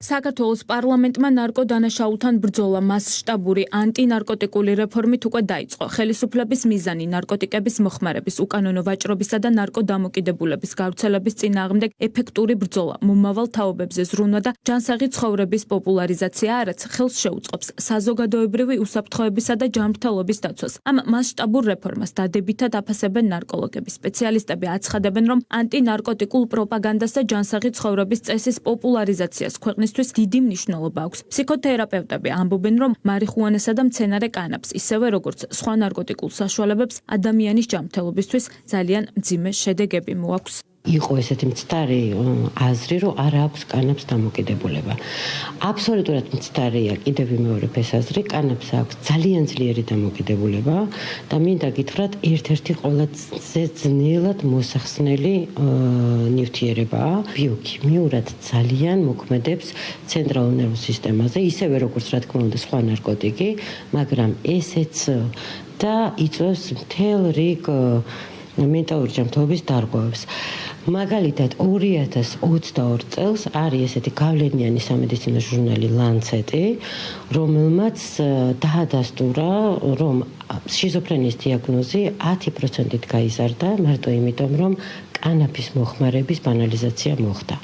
საქართველოს პარლამენტმა ნარკოდანაშაულთან ბრძოლა მასშტაბური ანტინარკოტიკული რეფორმით უკვე დაიწყო. ხელისუფლების მიზანი ნარკოტიკების მოხმარების, უკანონო ვაჭრობისა და ნარკოდამოკიდებულების გავრცელების წინააღმდეგ ეფექტური ბრძოლა, მომავალ თაობებზე ზრუნვა და ჯანსაღი ცხოვრების პოპულარიზაცია არაც ხელს შეუწყობს საზოგადოებრივი უსაფრთხოებისა და ჯანმრთელობის დაცვას. ამ მასშტაბურ რეფორმას დადებითად აფასებენ ნარკოლოგები. სპეციალისტები აცხადებენ, რომ ანტინარკოტიკულ პროპაგანდას და ჯანსაღი ცხოვრების წესის პოპულარიზაციას ქვეყნის დიდი მნიშვნელობა აქვს. ფსიქოთერაპევტები ამბობენ, რომ მარიხუანასა და მცენარე კანაფს, ისევე როგორც სხვა ნარკოტიკულ საშუალებებს, ადამიანის ჯანმრთელობისთვის ძალიან მძიმე შედეგები მოაქვს. იყო ესეთი მცდარი აზრი, რომ არ აქვს კანაფს დამოკიდებულება. აბსოლუტურად მცდარია კიდევ ვიმეორებ ეს აზრი, კანაფს აქვს ძალიან ძლიერი დამოკიდებულება და მინდა გითხრათ, ერთ-ერთი ყველაზე ძნელად მოსახსნელი ნივთიერებაა. ბიოქიმიურად ძალიან მოქმედებს ცენტრალურ ნერვულ სისტემაზე, ისევე როგორც რა თქმა უნდა სხვა ნარკოტიკი, მაგრამ ესეც და იწვევს მთელ რიგ მენტალური ჯანმრთელობის დარღვევებს. მაგალითად 2022 წელს არის ესეთი გავლენიანი სამედიცინო ჟურნალი Lancet, რომელმაც დაადასტურა, რომ შიზოფრენიის დიაგნოზი 10%-ით გაიზარდა, მარტო იმიტომ, რომ კანაფის მოხმარების ბანალიზაცია მოხდა.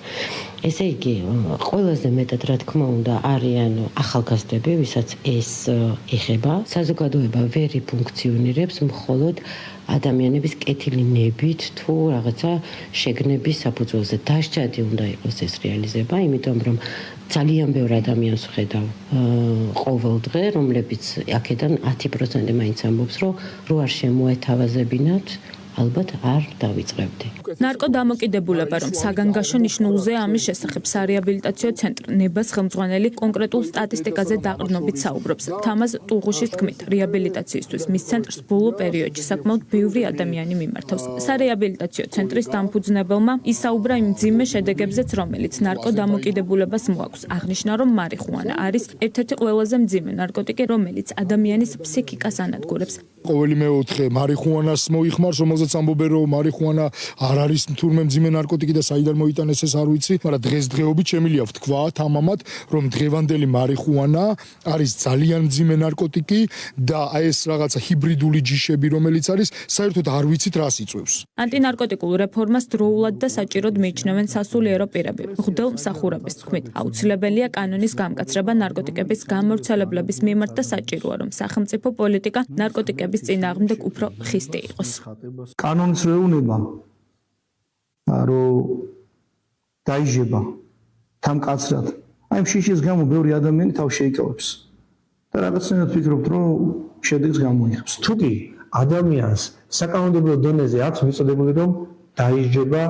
ესე იგი, ყველაზე მეტად რა თქმა უნდა არიან ახალგაზრდები, ვისაც ეს ეხება. საზოგადოება ვერ ფუნქციონირებს მხოლოდ ადამიანების კეთილი ნებით თუ რაღაცა შეგნების საფუძველზე. დასჯადი უნდა იყოს ეს რეალიზება, იმიტომ რომ ძალიან ბევრ ადამიანს ვხედავ ყოველ დღე, რომლებიც აქედან 10% მაინც ამბობს, რომ რო არ შემოეთავაზებინათ, ალბათ არ დავიწყებდი. ნარკოდამოკიდებულება, რომ საგანგაშო ნიშნულზე ამის შესახებ სარეაბილიტაციო ცენტრი ნებას ხელმძღვანელი კონკრეტულ სტატისტიკაზე დაყრდნობით საუბრობს. თამაზ ტუღუშის თქმით, რეაბილიტაციისთვის მის ცენტრს ბოლო პერიოდში საკმაოდ ბევრი ადამიანი მიმართავს. სარეაბილიტაციო ცენტრის დამფუძნებელმა ისაუბრა იმ მძიმე შედეგებზეც, რომელიც ნარკოდამოკიდებულებას მოაქვს. აღნიშნა, რომ მარიხუანა არის ერთ-ერთი ყველაზე მძიმე ნარკოტიკი, რომელიც ადამიანის ფსიქიკას ანადგურებს. ყოველი მეოთხე მარიხუანას მოიხმარს, რომელზეც ამბობენ, რომ მარიხუანა არ არის თურმე მძიმე ნარკოტიკი და საიდან მოიტანეს ეს არ ვიცი, მაგრამ დღესდღეობით შემიძლია ვთქვა თამამად, რომ დღევანდელი მარიხუანა არის ძალიან მძიმე ნარკოტიკი და ეს რაღაცა ჰიბრიდული ჯიშები, რომელიც არის, საერთოდ არ ვიცით რას იწვევს. ანტინარკოტიკულ რეფორმას დროულად და საჭიროდ მიიჩნევენ სასულიერო პირები. მღვდელ მსახურების თქმით, აუცილებელია კანონის გამკაცრება ნარკოტიკების გამავრცელებლების მიმართ და საჭიროა, რომ სახელმწიფო პოლიტიკა ნარკოტიკების წინააღმდეგ უფრო ხისტი იყოს. კანონის რეუნება რომ დაიჟება თამკაცრად. აი შიშის გამო ბევრი ადამიანი თავს შეიკავებს და რაღაცნაირად ფიქრობთ, რომ შედეგს გამოიღებს. თუკი ადამიანს საკანონმდებლო დონეზე აქვს მიწოდებული, რომ დაიჟება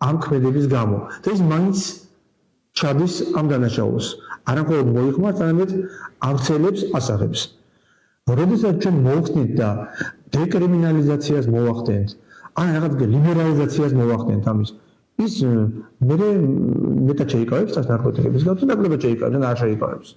ამ ქმედების გამო და ის მაინც ჩადის ამ დანაშაულს. არამხოლოდ მოიხმარს, არამედ ავრცელებს ასაღებს. როდესაც ჩვენ მოვხდით და დეკრიმინალიზაციას მოვახდენთ, ან რაღაც ლიბერალიზაციას მოვახდენთ ამის, ის მეტად შეიკავებს tas ნარკოტიკების გამო, ნაკლებად შეიკავებს, არ შეიკავებს.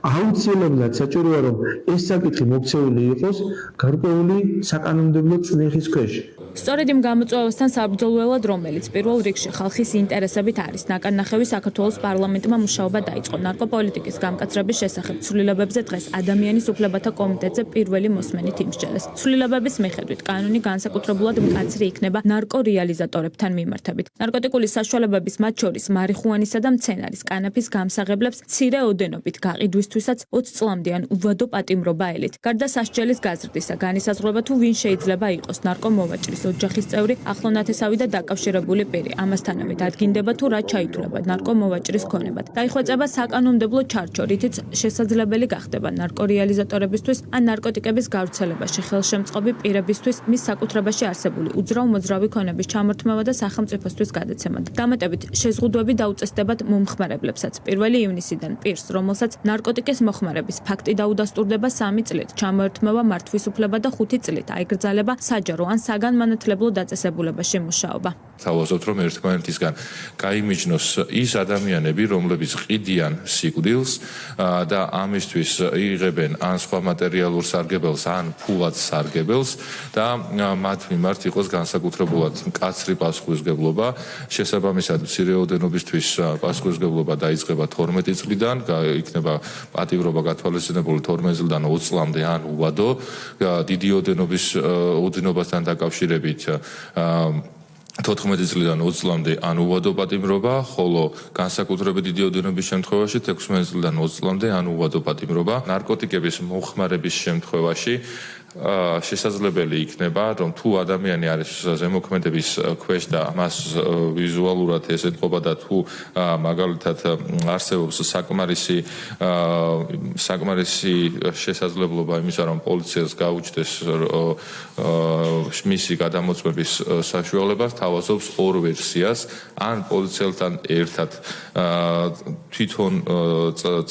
აუცილებლად საჭიროა, რომ ეს საკითხი მოქცეული იყოს გარკვეული საკანონმდებლო წნეხის ქვეშ. სწორედ იმ გამოწვევასთან საბრძოლველად, რომელიც პირველ რიგში ხალხის ინტერესებით არის, ნაკადნახევი საქართველოს პარლამენტმა მუშაობა დაიწყო ნარკოპოლიტიკის გამკაცრების შესახებ ცვლილებებზე დღეს ადამიანის უფლებათა კომიტეტზე პირველი მოსმენით იმსჯელეს. ცვლილებების მიხედვით კანონი განსაკუთრებულად მკაცრი იქნება ნარკორეალიზატორებთან მიმართებით. ნარკოტიკული საშუალებების, მათ შორის მარიხუანისა და მცენარის კანაფის გამსაღებლებს მცირე ოდენობით გაყიდვისთვისაც 20 წლამდე ან უვადო პატიმრობა ელით. გარდა სასჯელის გაზრდისა, განისაზღვრება თუ ვინ შეიძლება იყოს ნარკომოვაჭრის ოჯახის წევრი, ახლონათესავი და დაკავშირებული პირი. ამასთანავე დადგინდება თუ რა ჩაითვლება ნარკომოვაჭრის ქონებად. დაიხვეწება საკანონმდებლო ჩარჩო, რითიც შესაძლებელი გახდება ნარკორეალიზატორებისთვის ან ნარკოტიკების გავრცელებაში ხელშემწყობი პირებისთვის მის საკუთრებაში არსებული უძრავ-მოძრავი ქონების ჩამორთმევა და სახელმწიფოსთვის გადაცემა. დამატებით შეზღუდვები დაუწესდებათ მომხმარებლებსაც. 1 ივნისიდან პირს, რომელსაც ნარკოტიკის მოხმარების ფაქტი დაუდასტურდება 3 წლით, ჩამოერთმევა მართვის უფლება და 5 წლით აიგრძალება საჯარო ან საგანმანათლებლო დაწესებულებაში მუშაობა. თავაზობთ, რომ ერთმანეთისგან გაიმიჯნოს ის ადამიანები, რომლებიც ყიდიან სიკვდილს და ამისთვის იღებენ ან სხვა მატერიალურ სარგებელს, ან ფულად სარგებელს და მათ მიმართ იყოს განსაკუთრებულად მკაცრი პასუხისმგებლობა. შესაბამისად, მცირეოდენობისთვის პასუხისმგებლობა დაიწყება 12 წლიდან, იქნება პატიმრობა გათვალისწინებული 12 წლიდან 20 წლამდე ან უვადო. დიდი ოდენობასთან დაკავშირებით 14 წლიდან 20 წლამდე ან უვადო პატიმრობა, ხოლო განსაკუთრებით დიდი ოდენობის შემთხვევაში 16 წლიდან 20 წლამდე ან უვადო პატიმრობა. ნარკოტიკების მომხმარების შემთხვევაში შესაძლებელი იქნება, რომ თუ ადამიანი არის ზემოქმედების ქვეშ და მას ვიზუალურად ეს ეთყობა და თუ მაგალითად არსებობს საკმარისი შესაძლებლობა იმისა, რომ პოლიციას გაუჩნდეს მისი გადამოწმების საშუალებას, თავაზობს ორ ვერსიას, ან პოლიციელთან ერთად თვითონ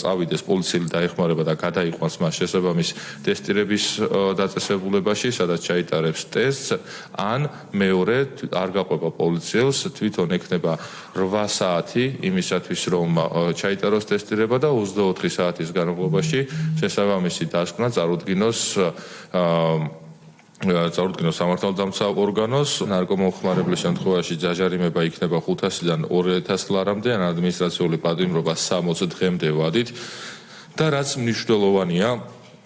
წავიდეს პოლიციელი დაეხმარება და გადაიყვანს მას შესაბამის ტესტირების დაწესებულებაში, სადაც ჩაიტარებს ტესტს, ან მეორე არ გაყვება პოლიციელს, თვითონ ექნება 8 საათი იმისათვის, რომ ჩაიტაროს ტესტირება და 24 საათის განმავლობაში შესაბამისი დასკვნა წარუდგინოს სამართალდამცავ ორგანოს. ნარკომომხმარებლის შემთხვევაში ჯაჟარიმება იქნება 500-დან 2000 ლარამდე, ან ადმინისტრაციული პატიმრობა 60 დღემდე ვადით. და რაც მნიშვნელოვანია,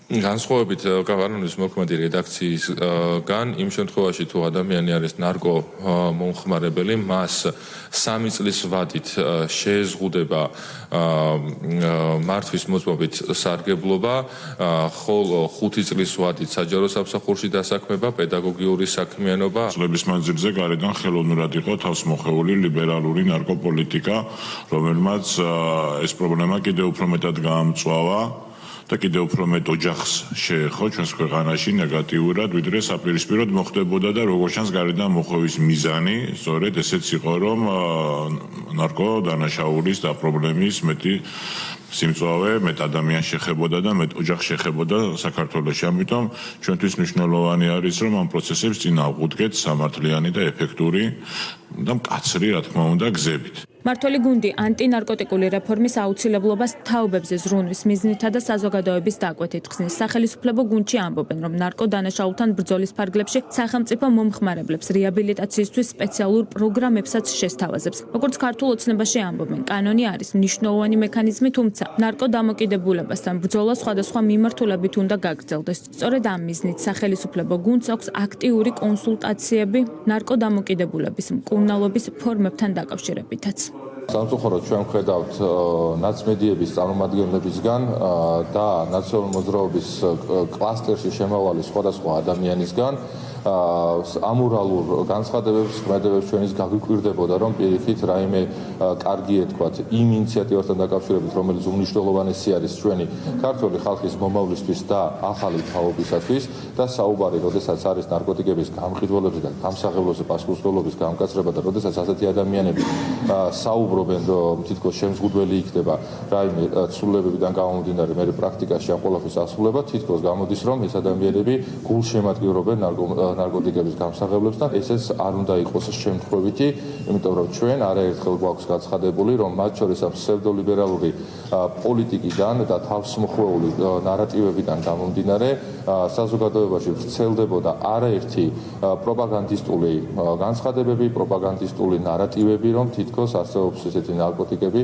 განსხვავებით კანონის მოქმედი რედაქციისგან, იმ შემთხვევაში თუ ადამიანი არის ნარკომომხმარებელი, მას 3 წლის ვადით შეეზღუდება მართვის მოწმობით სარგებლობა, ხოლო 5 წლის ვადით საჯარო სამსახურში დასაქმება, პედაგოგიური საქმიანობა. წლების მანძილზე გარედან ხელოვნურად იყო თავს მოხეული ლიბერალური ნარკოპოლიტიკა, რომელმაც ეს პრობლემა კიდევ უფრო მეტად გაამწვავა და კიდევ უფრო მეტ ოჯახს შეეხო ჩვენს ქვეყანაში ნეგატიურად, ვიდრე საპირისპიროდ მოხდებოდა და როგორც ჩანს გარედან მოხევის მიზანი სწორედ ესეც იყო, რომ ნარკო დანაშაულის და პრობლემის მეტი სიმწვავე მეტ ადამიანს შეხებოდა და მეტ ოჯახს შეხებოდა საქართველოში. ამიტომ ჩვენთვის მნიშვნელოვანი არის, რომ ამ პროცესებს წინ ავღუდგეთ სამართლიანი და ეფექტური და მკაცრი, რა თქმა უნდა, გზებით. მმართველი გუნდი ანტინარკოტიკული რეფორმის აუცილებლობას თაობებზე ზრუნვის მიზნითა და საზოგადოების დაკვეთით ხსნის. სახელმწიფო გუნდში ამბობენ, რომ ნარკოდანაშაულთან ბრძოლის ფარგლებში სახელმწიფო მომხმარებლებს რეაბილიტაციისთვის სპეციალურ პროგრამებსაც შესთავაზებს. როგორც ქართულ ოცნებაში ამბობენ, კანონი არის მნიშვნელოვანი მექანიზმი, თუმცა ნარკოდამოკიდებულებასთან ბრძოლა სხვადასხვა მიმართულებით უნდა გაგრძელდეს. სწორედ ამ მიზნით სახელმწიფო გუნდს აქვს აქტიური კონსულტაციები ნარკოდამოკიდებულების მკურნალობის ფორმებთან დაკავშირებითაც. სამწუხაროდ ჩვენ ვხედავთ ნაცმედიების წარმომადგენლებისგან და ნაციონალური მოძრაობის კლასტერში შემავალი სხვადასხვა ადამიანისგან ამორალურ განცხადებებს, ქმედებებს ჩვენის გაგვიკვირდებოდა, რომ პირიქით რაიმე კარგი ეთქვათ იმ ინიციატივასთან დაკავშირებით, რომელიც უმნიშვნელოვანესი არის ჩვენი ქართული ხალხის მომავლისთვის და ახალი თაობისათვის და საუბარი, როდესაც არის ნარკოტიკების გამყიდველებზე და გამსაღებლებზე პასუხისმგებლობის გამკაცრება და როდესაც ასეთი ადამიანები საუბრობენ, რომ თითქოს შემზღუდველი იქნება რაიმე ცვლილებებიდან გამომდინარე მე პრაქტიკაში ამ ყველაფრის ასრულება, თითქოს გამოდის, რომ ეს ადამიანები გულშემატკივრობენ ნარკოტიკების გამსაღებლებს და ესეც არ უნდა იყოს შემთხვევითი, იმიტომ რომ ჩვენ არაერთხელ გვაქვს გაცხადებული, რომ მათ შორის ამ ფსევდოლიბერალური პოლიტიკიდან და თავსმოხვეული ნარატივებიდან გამომდინარე საზოგადოებაში ვრცელდებოდა არაერთი პროპაგანდისტული განცხადებები, პროპაგანდისტული ნარატივები, რომ თითქოს არსებობს ესეთი ნარკოტიკები,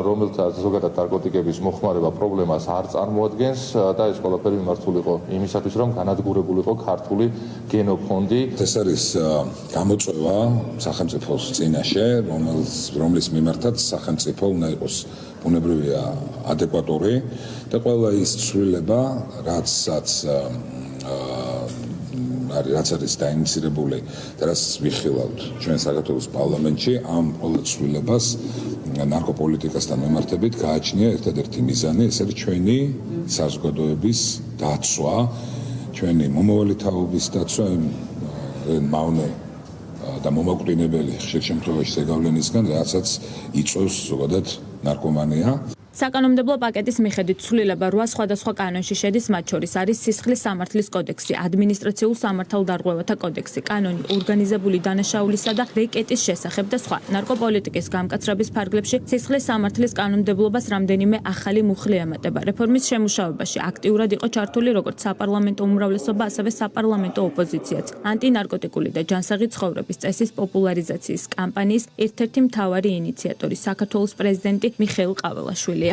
რომელთა ზოგადად ნარკოტიკების მოხმარება პრობლემას არ წარმოადგენს და ეს ყველაფერი მიმართული იყო იმისათვის, რომ განადგურებულიყო ქართული გენოფონდი. ეს არის გამოწვევა სახელმწიფოს წინაშე, რომლის მიმართაც სახელმწიფო უნდა იყოს ბუნებრივია ადეკვატური და ყველა ის ცვლილება, რაც არის დაინიცირებული და რაც ვიხილავთ ჩვენ საქართველოს პარლამენტში, ამ ყველა ცვლილებას ნარკოპოლიტიკასთან მიმართებით გააჩნია ერთადერთი მიზანი, ეს არის ჩვენი საზოგადოების დაცვა, ჩვენი მომავალი თაობის დაცვა მავნე და მომაკვდინებელი ხშირ შემთხვევაში ზეგავლენისგან, რასაც იწვევს ზოგადად ნარკომანია. საკანონმდებლო პაკეტის მიხედვით ცვლილება 8 სხვადასხვა კანონში შედის, მათ შორის არის სისხლის სამართლის კოდექსი, ადმინისტრაციულ სამართალდარღვევათა კოდექსი, კანონი ორგანიზებული დანაშაულისა და რეკეტის შესახებ და სხვა. ნარკოპოლიტიკის გამკაცრების ფარგლებში სისხლის სამართლის კანონმდებლობას რამდენიმე ახალი მუხლი ემატება. რეფორმის შემუშავებაში აქტიურად იყო ჩართული როგორც საპარლამენტო უმრავლესობა, ასევე საპარლამენტო ოპოზიციაც. ანტინარკოტიკული და ჯანსაღი ცხოვრების წესის პოპულარიზაციის კამპანიის ერთ-ერთი მთავარი ინიციატორი საქართველოს პრეზიდენტი მიხეილ ყაველაშვილია.